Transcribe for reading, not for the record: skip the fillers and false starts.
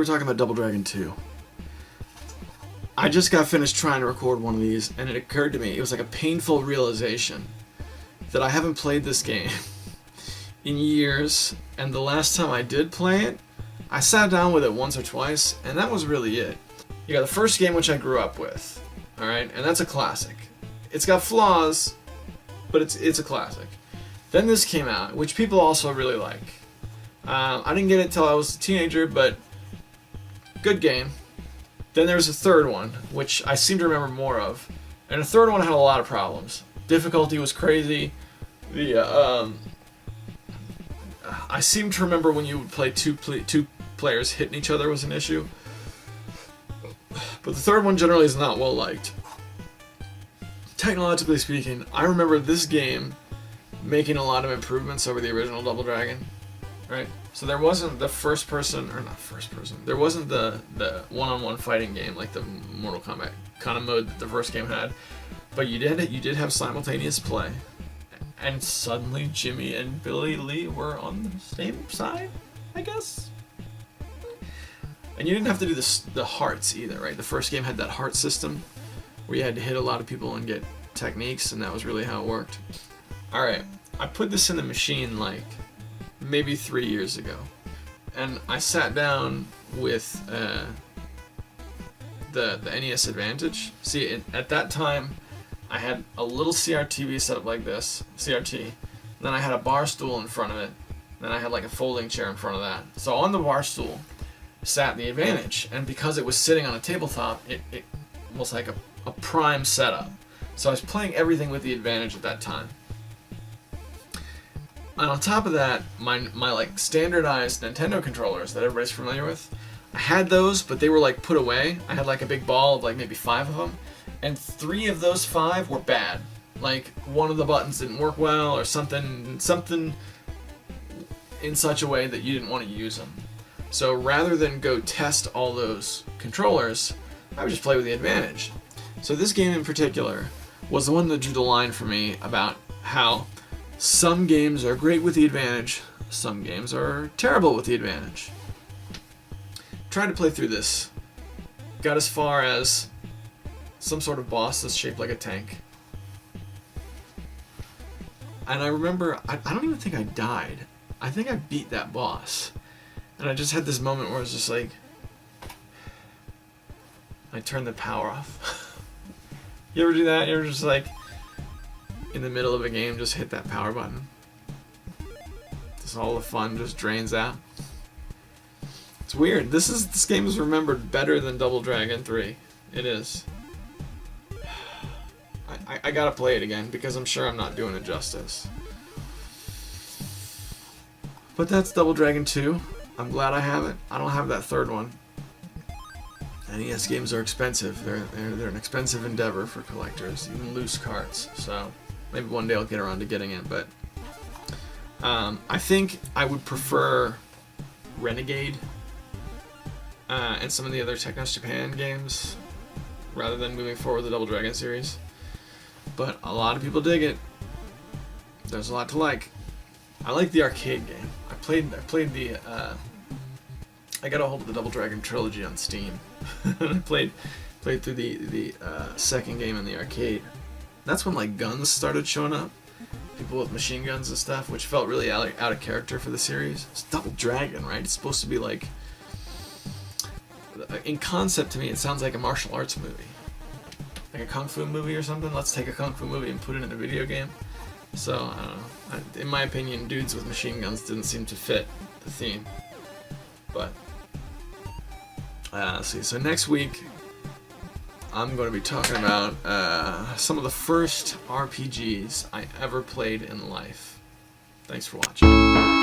we're talking about Double Dragon 2. I just got finished trying to record one of these, and it occurred to me, it was like a painful realization that I haven't played this game in years, and the last time I did play it, I sat down with it once or twice, and that was really it. You got the first game, which I grew up with, alright, and that's a classic. It's got flaws, but it's a classic. Then this came out, which people also really like. I didn't get it till I was a teenager, but good game. Then there was a third one, which I seem to remember more of, and the third one had a lot of problems. Difficulty was crazy. I seem to remember when you would play two players hitting each other was an issue. But the third one generally is not well liked. Technologically speaking, I remember this game making a lot of improvements over the original Double Dragon. Right? So there wasn't the first person, or not first person, there wasn't the one-on-one fighting game like the Mortal Kombat kind of mode that the first game had. But you did have simultaneous play. And suddenly Jimmy and Billy Lee were on the same side, I guess? And you didn't have to do the hearts either, right? The first game had that heart system where you had to hit a lot of people and get techniques, and that was really how it worked. Alright, I put this in the machine like maybe 3 years ago. And I sat down with the NES Advantage. See, at that time, I had a little CRT set up like this, CRT. And then I had a bar stool in front of it. Then I had like a folding chair in front of that. So on the bar stool sat the Advantage, and because it was sitting on a tabletop, it was like a prime setup. So I was playing everything with the Advantage at that time. And on top of that, my like standardized Nintendo controllers that everybody's familiar with, I had those, but they were like put away. I had like a big ball of like maybe 5 of them, and 3 of those 5 were bad. Like one of the buttons didn't work well, or something in such a way that you didn't want to use them. So rather than go test all those controllers, I would just play with the Advantage. So this game in particular was the one that drew the line for me about how some games are great with the Advantage, some games are terrible with the Advantage. Tried to play through this. Got as far as some sort of boss that's shaped like a tank. And I remember, I don't even think I died. I think I beat that boss. And I just had this moment where I was just like, I turned the power off. You ever do that? You ever just like, in the middle of a game, just hit that power button? Just all the fun just drains out. It's weird. This game is remembered better than Double Dragon 3. It is. I gotta play it again because I'm sure I'm not doing it justice. But that's Double Dragon 2. I'm glad I have it. I don't have that third one. NES games are expensive. They're an expensive endeavor for collectors, even loose carts. So maybe one day I'll get around to getting it. But I think I would prefer Renegade and some of the other Technos Japan games rather than moving forward with the Double Dragon series. But a lot of people dig it. There's a lot to like. I like the arcade game. I played the I got a hold of the Double Dragon trilogy on Steam. I played through the second game in the arcade. That's when like guns started showing up, people with machine guns and stuff, which felt really out of character for the series. It's Double Dragon, right? It's supposed to be like, in concept to me, it sounds like a martial arts movie, like a kung fu movie or something. Let's take a kung fu movie and put it in a video game. So I don't know. In my opinion, dudes with machine guns didn't seem to fit the theme. But let's see. So next week, I'm going to be talking about some of the first RPGs I ever played in life. Thanks for watching.